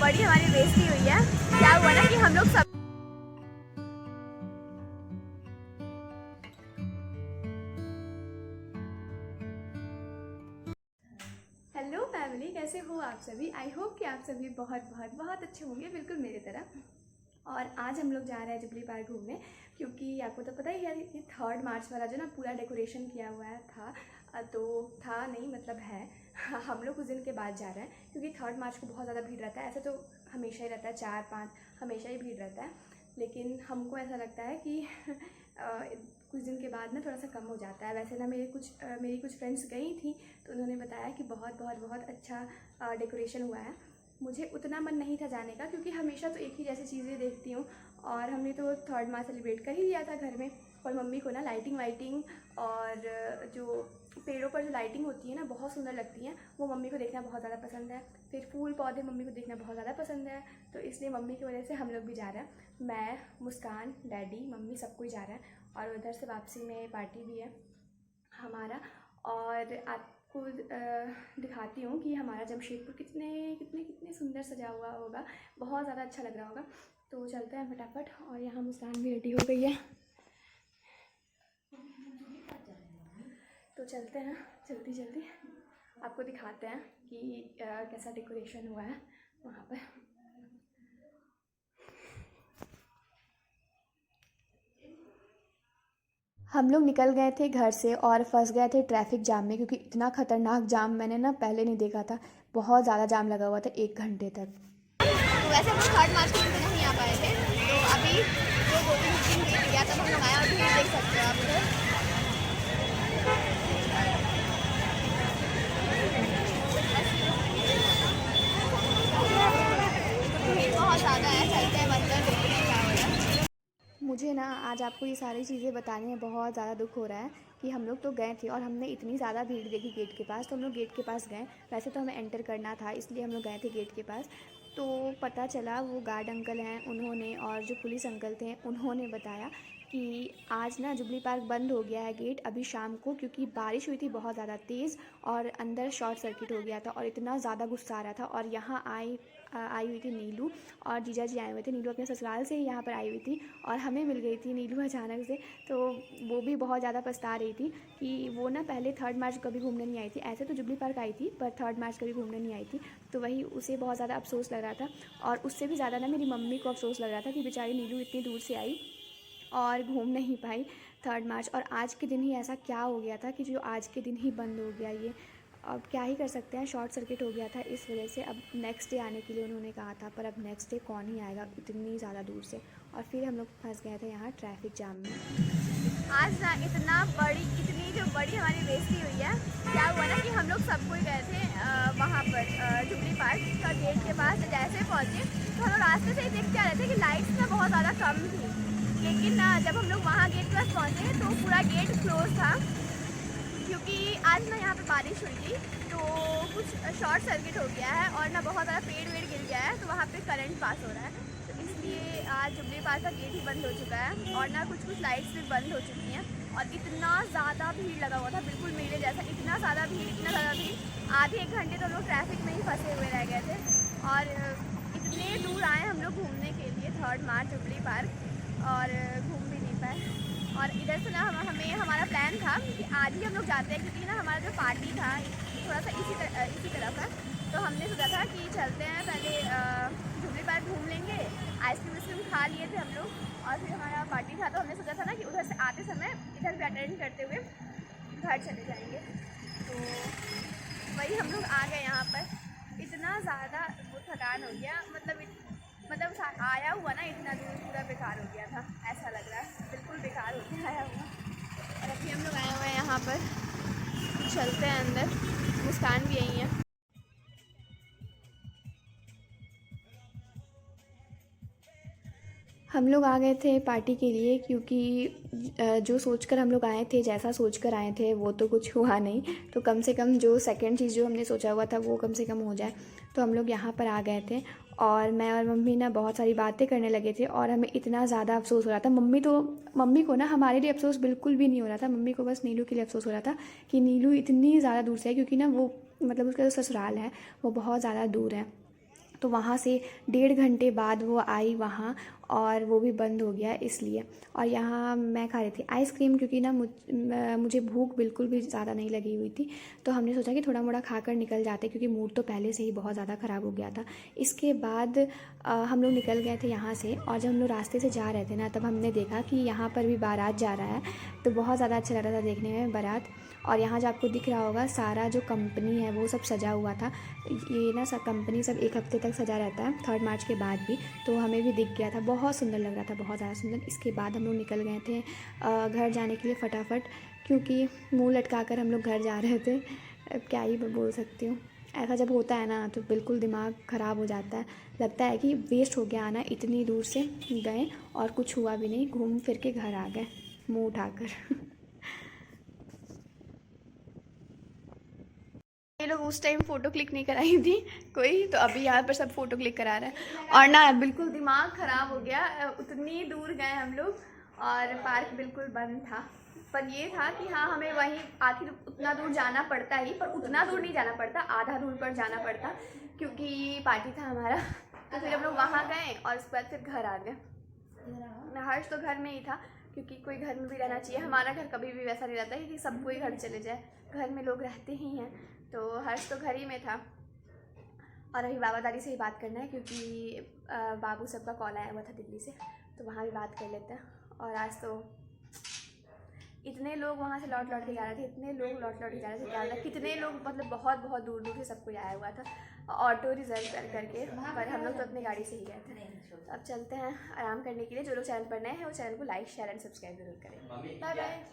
बड़ी हमारी बेइज्जती हुई है। क्या हुआ ना कि हम लोग सब हेलो फैमिली, कैसे हो आप सभी। आई होप कि आप सभी बहुत बहुत बहुत अच्छे होंगे, बिल्कुल मेरी तरह। और आज हम लोग जा रहे हैं जुबली पार्क घूमने, क्योंकि आपको तो पता ही है कि 3 मार्च वाला जो ना पूरा डेकोरेशन किया हुआ है तो था नहीं मतलब है हम लोग कुछ दिन के बाद जा रहे हैं, क्योंकि 3 मार्च को बहुत ज़्यादा भीड़ रहता है। ऐसे तो हमेशा ही रहता है, 4-5 हमेशा ही भीड़ रहता है, लेकिन हमको ऐसा लगता है कि कुछ दिन के बाद ना थोड़ा सा कम हो जाता है। वैसे ना मेरी कुछ फ्रेंड्स गई थी तो उन्होंने बताया कि बहुत बहुत बहुत अच्छा डेकोरेशन हुआ है। मुझे उतना मन नहीं था जाने का, क्योंकि हमेशा तो एक ही जैसी चीज़ें देखती हूँ, और हमने तो 3 मार्च सेलिब्रेट कर ही लिया था घर में। और मम्मी को ना लाइटिंग वाइटिंग और जो पेड़ों पर जो लाइटिंग होती है ना बहुत सुंदर लगती हैं, वो मम्मी को देखना बहुत ज़्यादा पसंद है। फिर फूल पौधे मम्मी को देखना बहुत ज़्यादा पसंद है, तो इसलिए मम्मी की वजह से हम लोग भी जा रहे हैं। मैं, मुस्कान, डैडी, मम्मी सब कोई जा रहा है। और उधर से वापसी में पार्टी भी है हमारा। और आपको दिखाती हूँ कि हमारा जमशेदपुर कितने कितने कितने सुंदर सजा हुआ होगा, बहुत ज़्यादा अच्छा लग रहा होगा। तो चलते हैं फटाफट। और यहाँ मुस्कान भी रेडी हो गई है, तो चलते हैं जल्दी जल्दी। आपको दिखाते हैं कि कैसा डेकोरेशन हुआ है वहाँ पर। हम लोग निकल गए थे घर से और फंस गए थे ट्रैफिक जाम में, क्योंकि इतना ख़तरनाक जाम मैंने ना पहले नहीं देखा था। बहुत ज़्यादा जाम लगा हुआ था 1 घंटे तक। तो वैसे हम 3 मार्च के दिन तो नहीं आ पाए थे, तो अभी जो 2-3 दिन गया तब हम लोग आए, और भीड़ देख सकते हो आप उधर। भीड़ बहुत ज़्यादा है, चलते हैं मंदिर देखते हैं क्या हो रहा है। मुझे ना आज आपको ये सारी चीज़ें बताने में बहुत ज़्यादा दुख हो रहा है कि हम लोग तो गए थे और हमने इतनी ज़्यादा भीड़ देखी गेट के पास, तो हम लोग गेट के पास गए। वैसे तो हमें एंटर करना था, इसलिए हम लोग गए थे गेट के पास। तो पता चला वो गार्ड अंकल हैं उन्होंने, और जो पुलिस अंकल थे उन्होंने बताया कि आज ना जुबली पार्क बंद हो गया है गेट अभी शाम को, क्योंकि बारिश हुई थी बहुत ज़्यादा तेज़ और अंदर शॉर्ट सर्किट हो गया था, और इतना ज़्यादा गुस्सा आ रहा था। और यहाँ आई हुई थी नीलू, और जीजा जी आए हुए थे। नीलू अपने ससुराल से ही यहाँ पर आई हुई थी, और हमें मिल गई थी नीलू अचानक से। तो वो भी बहुत ज़्यादा पछता रही थी कि वो ना पहले 3 मार्च कभी घूमने नहीं आई थी। ऐसे तो जुबली पार्क आई थी, पर 3 मार्च कभी घूमने नहीं आई थी, तो वही उसे बहुत ज़्यादा अफसोस लग रहा था। और उससे भी ज़्यादा ना मेरी मम्मी को अफसोस लग रहा था कि बेचारी नीलू इतनी दूर से आई और घूम नहीं पाई 3 मार्च। और आज के दिन ही ऐसा क्या हो गया था कि जो आज के दिन ही बंद हो गया ये। अब क्या ही कर सकते हैं, शॉर्ट सर्किट हो गया था इस वजह से। अब नेक्स्ट डे आने के लिए उन्होंने कहा था, पर अब नेक्स्ट डे कौन ही आएगा इतनी ज़्यादा दूर से। और फिर हम लोग फंस गए थे यहाँ ट्रैफिक जाम में। आज ना इतनी जो बड़ी हमारी बेइज्जती हुई है। क्या हुआ ना कि हम लोग सब कोई गए थे वहाँ पर जुबली पार्क का गेट के पास। जैसे पहुँचे तो हम लोग रास्ते से ही देखते आ रहे थे कि लाइट्स ना बहुत ज़्यादा कम थी, लेकिन जब हम लोग वहाँ गेट के पास पहुँचे तो पूरा गेट क्लोज था, क्योंकि आज ना यहाँ पे बारिश हुई थी, तो कुछ शॉर्ट सर्किट हो गया है और ना बहुत ज़्यादा पेड़ वेड़ गिर गया है, तो वहाँ पे करंट पास हो रहा है। तो इसलिए आज जुबली पार्क का गेट ही बंद हो चुका है, और ना कुछ लाइट्स भी बंद हो चुकी हैं। और इतना ज़्यादा भीड़ लगा हुआ था, बिल्कुल मेले जैसा, इतना ज़्यादा भीड़। आधे 1 घंटे तो हम लोग ट्रैफिक में ही फंसे हुए रह गए थे। और इतने दूर आए हम लोग घूमने के लिए 3 मार्च जुबली पार्क, और घूम भी नहीं पाए। और इधर से ना हमें हमारा प्लान था कि आज ही हम लोग जाते हैं, क्योंकि ना हमारा जो पार्टी था थोड़ा सा इसी तरफ है। तो हमने सोचा था कि चलते हैं पहले जुबली पार्क घूम लेंगे, आइसक्रीम खा लिए थे हम लोग, और फिर हमारा पार्टी था, तो हमने सोचा था ना कि उधर से आते समय इधर भी अटेंड करते हुए घर चले जाएंगे। तो वही हम लोग आ गए यहाँ पर। इतना ज़्यादा वो थकान हो गया, मतलब आया हुआ ना इतना दूर पूरा बेकार हो गया था, ऐसा लग रहा है बिल्कुल बेकार हो गया आया हुआ। और अभी हम लोग आए हुए हैं यहाँ पर, चलते हैं अंदर। मुस्कान भी यही है। हम लोग आ गए थे पार्टी के लिए, क्योंकि जो सोचकर हम लोग आए थे, जैसा सोचकर आए थे वो तो कुछ हुआ नहीं, तो कम से कम जो सेकंड चीज़ जो हमने सोचा हुआ था वो कम से कम हो जाए। तो हम लोग यहाँ पर आ गए थे, और मैं और मम्मी ना बहुत सारी बातें करने लगे थे, और हमें इतना ज़्यादा अफसोस हो रहा था। मम्मी को ना हमारे लिए अफसोस बिल्कुल भी नहीं हो रहा था, मम्मी को बस नीलू के लिए अफसोस हो रहा था कि नीलू इतनी ज़्यादा दूर से है, क्योंकि ना वो मतलब उसका जो ससुराल है वो बहुत ज़्यादा दूर है। तो वहाँ से 1.5 घंटे बाद वो आई वहाँ, और वो भी बंद हो गया इसलिए। और यहाँ मैं खा रही थी आइसक्रीम, क्योंकि ना मुझे भूख बिल्कुल भी ज़्यादा नहीं लगी हुई थी, तो हमने सोचा कि थोड़ा मोड़ा खाकर निकल जाते, क्योंकि मूड तो पहले से ही बहुत ज़्यादा ख़राब हो गया था। इसके बाद हम लोग निकल गए थे यहाँ से, और जब हम लोग रास्ते से जा रहे थे ना, तब हमने देखा कि यहाँ पर भी बारात जा रहा है, तो बहुत ज़्यादा अच्छा लग रहा था देखने में बारात। और यहाँ जो आपको दिख रहा होगा सारा जो कंपनी है वो सब सजा हुआ था। ये ना सब कंपनी सब 1 हफ्ते तक सजा रहता है, 3 मार्च के बाद भी, तो हमें भी दिख गया था, बहुत सुंदर लग रहा था, बहुत ज़्यादा सुंदर। इसके बाद हम लोग निकल गए थे घर जाने के लिए फटाफट, क्योंकि मुँह लटका कर हम लोग घर जा रहे थे। अब क्या ही बोल सकती हूँ, ऐसा जब होता है ना तो बिल्कुल दिमाग ख़राब हो जाता है, लगता है कि वेस्ट हो गया आना, इतनी दूर से गए और कुछ हुआ भी नहीं, घूम फिर के घर आ गए मुँह उठाकर। ये लोग उस टाइम फ़ोटो क्लिक नहीं कराई थी कोई, तो अभी यहाँ पर सब फ़ोटो क्लिक करा रहे हैं। और ना बिल्कुल दिमाग ख़राब हो गया, उतनी दूर गए हम लोग और पार्क बिल्कुल बंद था। पर ये था कि हाँ हमें वहीं आखिर उतना दूर जाना पड़ता ही, पर उतना दूर नहीं जाना पड़ता, आधा दूर पर जाना पड़ता, क्योंकि पार्टी था हमारा। तो फिर हम लोग वहाँ गए और उसके बाद फिर घर आ गए। हर्ष तो घर में ही था, क्योंकि कोई घर में भी रहना चाहिए। हमारा घर कभी भी वैसा नहीं रहता है कि सब कोई घर चले जाए, घर में लोग रहते ही हैं, तो हर्ष तो घर ही में था। और अभी बाबा दादी से ही बात करना है, क्योंकि बाबू सबका कॉल आया हुआ था दिल्ली से, तो वहाँ भी बात कर लेते हैं। और आज तो इतने लोग वहाँ से लौट के जा रहे थे, इतने लोग लौट के जा रहे थे, क्या होता है, कितने लोग, मतलब बहुत बहुत दूर दूर से सब कोई आया हुआ था, ऑटो रिजर्व करके, पर हम लोग तो अपनी गाड़ी से ही गए थे। तो अब चलते हैं आराम करने के लिए। जो लोग चैनल पर नए हैं वो चैनल को लाइक शेयर एंड सब्सक्राइब जरूर करें। Bye bye.